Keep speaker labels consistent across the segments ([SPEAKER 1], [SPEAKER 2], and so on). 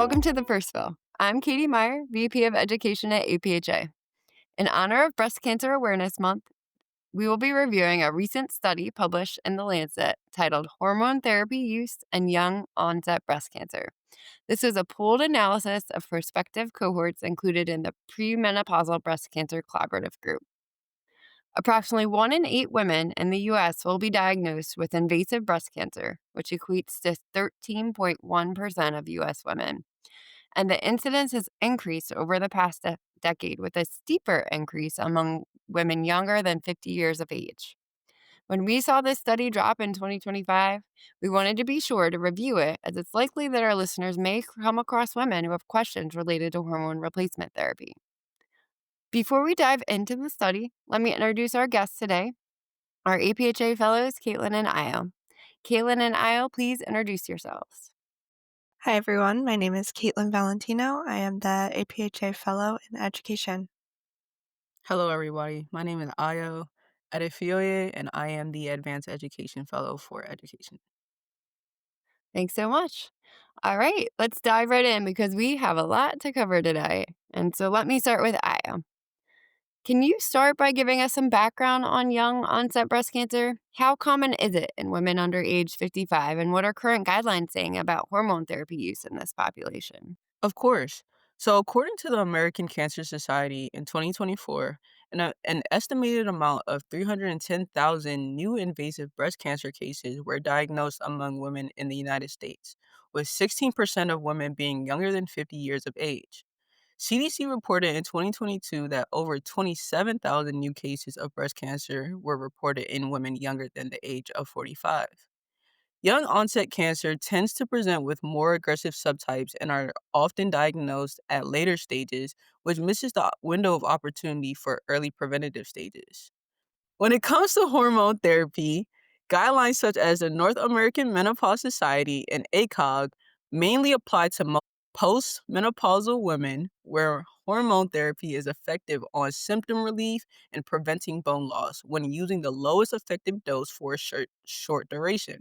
[SPEAKER 1] Welcome to the First Fill. I'm Katie Meyer, VP of Education at APHA. In honor of Breast Cancer Awareness Month, we will be reviewing a recent study published in the Lancet titled Hormone Therapy Use and Young-Onset Breast Cancer. This is a pooled analysis of prospective cohorts included in the Premenopausal Breast Cancer Collaborative Group. Approximately 1 in 8 women in the U.S. will be diagnosed with invasive breast cancer, which equates to 13.1% of U.S. women. And the incidence has increased over the past decade, with a steeper increase among women younger than 50 years of age. When we saw this study drop in 2025, we wanted to be sure to review it, as it's likely that our listeners may come across women who have questions related to hormone replacement therapy. Before we dive into the study, let me introduce our guests today, our APHA fellows, Caitlin and Io. Caitlin and Io, please introduce yourselves.
[SPEAKER 2] Hi, everyone. My name is Caitlin Valentino. I am the APHA Fellow in Education.
[SPEAKER 3] Hello, everybody. My name is Ayo Adefioye, and I am the Advanced Education Fellow for Education.
[SPEAKER 1] Thanks so much. All right, let's dive right in because we have a lot to cover today. And so let me start with Aya. Can you start by giving us some background on young onset breast cancer? How common is it in women under age 55, and what are current guidelines saying about hormone therapy use in this population?
[SPEAKER 3] Of course. So, according to the American Cancer Society in 2024, an estimated amount of 310,000 new invasive breast cancer cases were diagnosed among women in the United States, with 16% of women being younger than 50 years of age. CDC reported in 2022 that over 27,000 new cases of breast cancer were reported in women younger than the age of 45. Young onset cancer tends to present with more aggressive subtypes and are often diagnosed at later stages, which misses the window of opportunity for early preventative stages. When it comes to hormone therapy, guidelines such as the North American Menopause Society and ACOG mainly apply to postmenopausal women, where hormone therapy is effective on symptom relief and preventing bone loss when using the lowest effective dose for a short duration.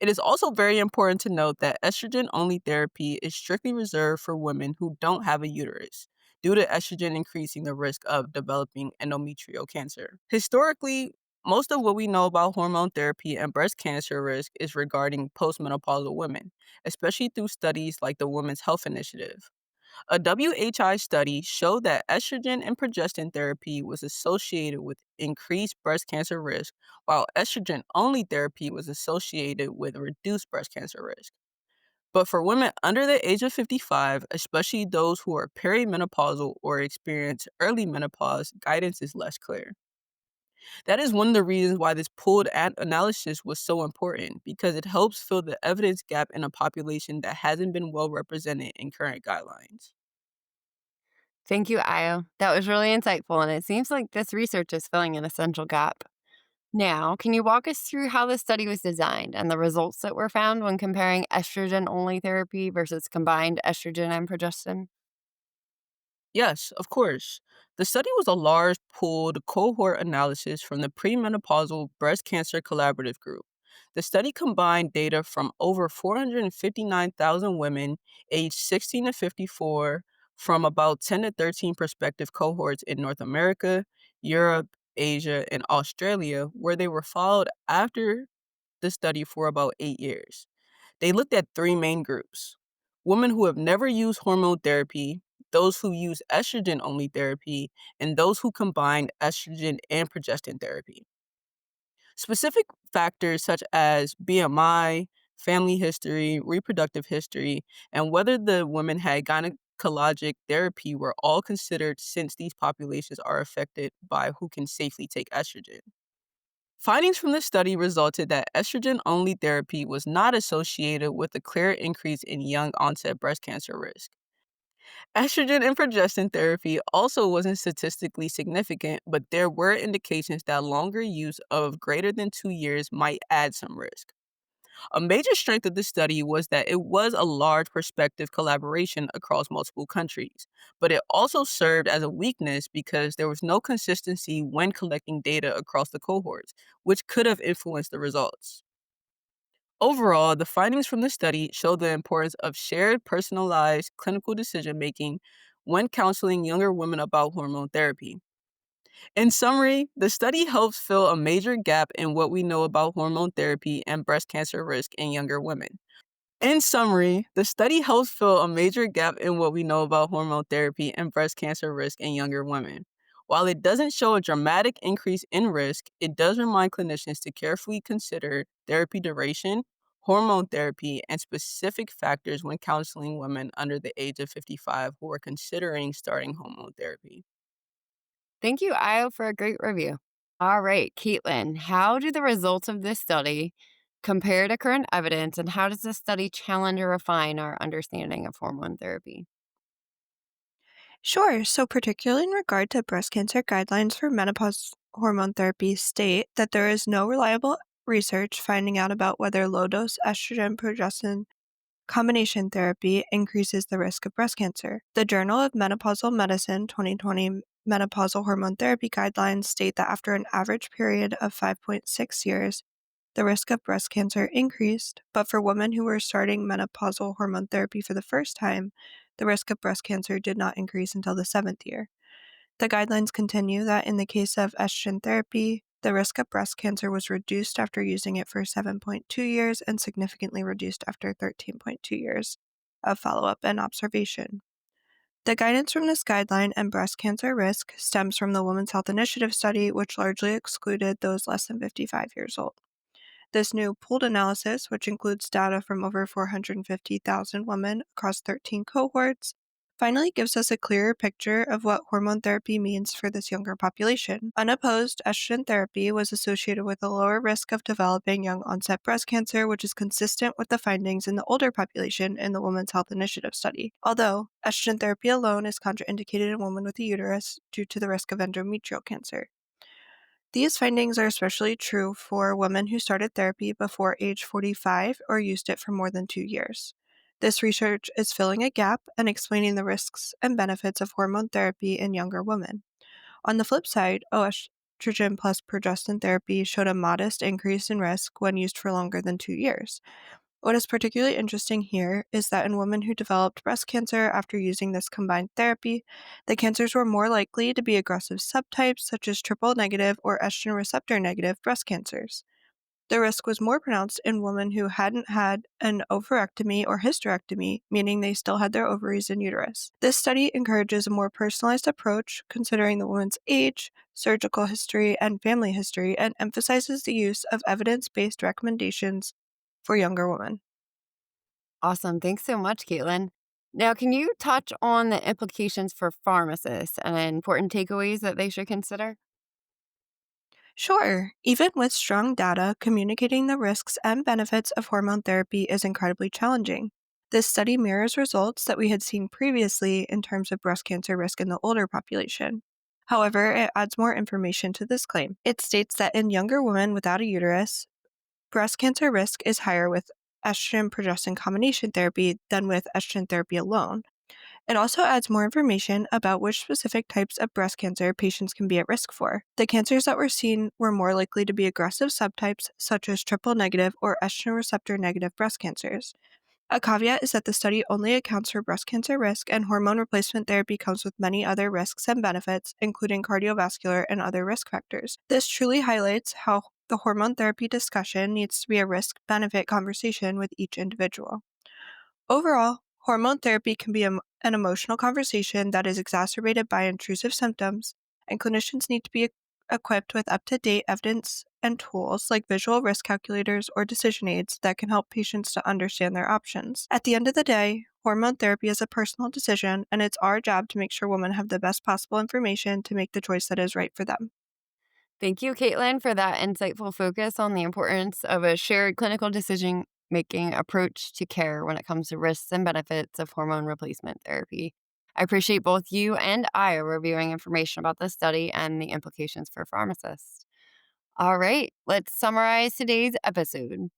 [SPEAKER 3] It is also very important to note that estrogen only therapy is strictly reserved for women who don't have a uterus, due to estrogen increasing the risk of developing endometrial cancer. Historically, most of what we know about hormone therapy and breast cancer risk is regarding postmenopausal women, especially through studies like the Women's Health Initiative. A WHI study showed that estrogen and progestin therapy was associated with increased breast cancer risk, while estrogen only therapy was associated with reduced breast cancer risk. But for women under the age of 55, especially those who are perimenopausal or experience early menopause, guidance is less clear. That is one of the reasons why this pooled analysis was so important, because it helps fill the evidence gap in a population that hasn't been well represented in current guidelines.
[SPEAKER 1] Thank you, Io. That was really insightful, and it seems like this research is filling an essential gap. Now, can you walk us through how the study was designed and the results that were found when comparing estrogen only therapy versus combined estrogen and progestin?
[SPEAKER 3] Yes, of course. The study was a large pooled cohort analysis from the Premenopausal Breast Cancer Collaborative Group. The study combined data from over 459,000 women aged 16 to 54 from about 10 to 13 prospective cohorts in North America, Europe, Asia, and Australia, where they were followed after the study for about 8 years. They looked at three main groups: women who have never used hormone therapy, those who use estrogen only therapy, and those who combine estrogen and progestin therapy. Specific factors such as BMI, family history, reproductive history, and whether the women had gynecologic therapy were all considered, since these populations are affected by who can safely take estrogen. Findings from the study resulted that estrogen only therapy was not associated with a clear increase in young onset breast cancer risk. Estrogen and progestin therapy also wasn't statistically significant, but there were indications that longer use of greater than 2 years might add some risk. A major strength of the study was that it was a large prospective collaboration across multiple countries, but it also served as a weakness because there was no consistency when collecting data across the cohorts, which could have influenced the results. Overall, the findings from the study show the importance of shared, personalized clinical decision making when counseling younger women about hormone therapy. In summary, the study helps fill a major gap in what we know about hormone therapy and breast cancer risk in younger women. In summary, the study helps fill a major gap in what we know about hormone therapy and breast cancer risk in younger women. While it doesn't show a dramatic increase in risk, it does remind clinicians to carefully consider therapy duration, hormone therapy, and specific factors when counseling women under the age of 55 who are considering starting hormone therapy.
[SPEAKER 1] Thank you, Io, for a great review. All right, Caitlin, how do the results of this study compare to current evidence, and how does this study challenge or refine our understanding of hormone therapy?
[SPEAKER 2] Sure. So, particularly in regard to breast cancer, guidelines for menopause hormone therapy state that there is no reliable research finding out about whether low dose estrogen progestin combination therapy increases the risk of breast cancer. The Journal of Menopausal Medicine 2020 Menopausal Hormone Therapy Guidelines state that after an average period of 5.6 years, the risk of breast cancer increased, but for women who were starting menopausal hormone therapy for the first time, the risk of breast cancer did not increase until the seventh year. The guidelines continue that in the case of estrogen therapy, the risk of breast cancer was reduced after using it for 7.2 years and significantly reduced after 13.2 years of follow up and observation. The guidance from this guideline and breast cancer risk stems from the Women's Health Initiative study, which largely excluded those less than 55 years old. This new pooled analysis, which includes data from over 450,000 women across 13 cohorts, finally gives us a clearer picture of what hormone therapy means for this younger population. Unopposed, estrogen therapy was associated with a lower risk of developing young onset breast cancer, which is consistent with the findings in the older population in the Women's Health Initiative study. Although, estrogen therapy alone is contraindicated in women with a uterus due to the risk of endometrial cancer. These findings are especially true for women who started therapy before age 45 or used it for more than 2 years. This research is filling a gap and explaining the risks and benefits of hormone therapy in younger women. On the flip side, estrogen plus progestin therapy showed a modest increase in risk when used for longer than 2 years. What is particularly interesting here is that in women who developed breast cancer after using this combined therapy, the cancers were more likely to be aggressive subtypes such as triple negative or estrogen receptor negative breast cancers. The risk was more pronounced in women who hadn't had an ovarectomy or hysterectomy, meaning they still had their ovaries and uterus. This study encourages a more personalized approach, considering the woman's age, surgical history, and family history, and emphasizes the use of evidence based recommendations for younger women.
[SPEAKER 1] Awesome. Thanks so much, Caitlin. Now, can you touch on the implications for pharmacists and important takeaways that they should consider?
[SPEAKER 2] Sure, even with strong data, communicating the risks and benefits of hormone therapy is incredibly challenging. This study mirrors results that we had seen previously in terms of breast cancer risk in the older population. However, it adds more information to this claim. It states that in younger women without a uterus, breast cancer risk is higher with estrogen progestin combination therapy than with estrogen therapy alone. It also adds more information about which specific types of breast cancer patients can be at risk for. The cancers that were seen were more likely to be aggressive subtypes, such as triple negative or estrogen receptor negative breast cancers. A caveat is that the study only accounts for breast cancer risk, and hormone replacement therapy comes with many other risks and benefits, including cardiovascular and other risk factors. This truly highlights how the hormone therapy discussion needs to be a risk benefit conversation with each individual. Overall, hormone therapy can be an emotional conversation that is exacerbated by intrusive symptoms, and clinicians need to be equipped with up to date evidence and tools like visual risk calculators or decision aids that can help patients to understand their options. At the end of the day, hormone therapy is a personal decision, and it's our job to make sure women have the best possible information to make the choice that is right for them.
[SPEAKER 1] Thank you, Caitlin, for that insightful focus on the importance of a shared clinical decision making approach to care when it comes to risks and benefits of hormone replacement therapy. I appreciate both you and I reviewing information about this study and the implications for pharmacists. All right, let's summarize today's episode.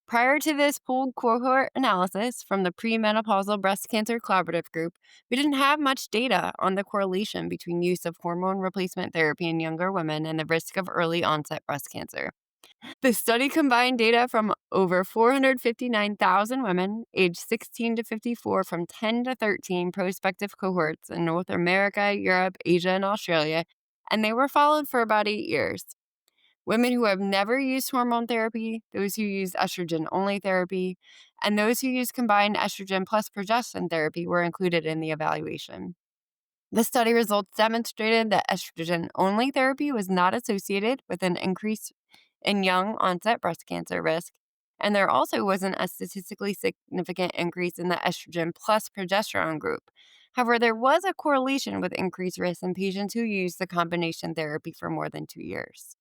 [SPEAKER 1] Prior to this pooled cohort analysis from the Premenopausal Breast Cancer Collaborative Group, we didn't have much data on the correlation between use of hormone replacement therapy in younger women and the risk of early onset breast cancer. The study combined data from over 459,000 women aged 16 to 54 from 10 to 13 prospective cohorts in North America, Europe, Asia, and Australia, and they were followed for about 8 years. Women who have never used hormone therapy, those who use estrogen only therapy, and those who use combined estrogen plus progestin therapy were included in the evaluation. The study results demonstrated that estrogen only therapy was not associated with an increase in young onset breast cancer risk, and there also wasn't a statistically significant increase in the estrogen plus progesterone group. However, there was a correlation with increased risk in patients who used the combination therapy for more than 2 years.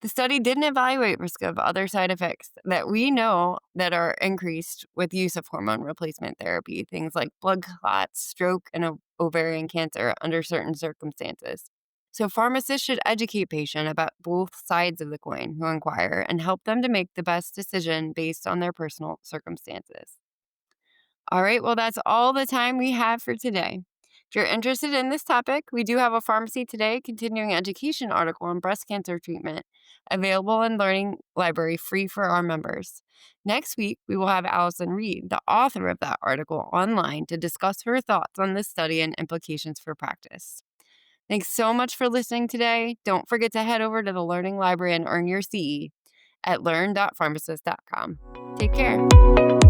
[SPEAKER 1] The study didn't evaluate risk of other side effects that we know that are increased with use of hormone replacement therapy, things like blood clots, stroke, and ovarian cancer under certain circumstances. So pharmacists should educate patients about both sides of the coin who inquire and help them to make the best decision based on their personal circumstances. All right, well, that's all the time we have for today. If you're interested in this topic, we do have a Pharmacy Today continuing education article on breast cancer treatment available in Learning Library free for our members. Next week, we will have Allison Reed, the author of that article, online to discuss her thoughts on this study and implications for practice. Thanks so much for listening today. Don't forget to head over to the Learning Library and earn your CE at learn.pharmacist.com. Take care.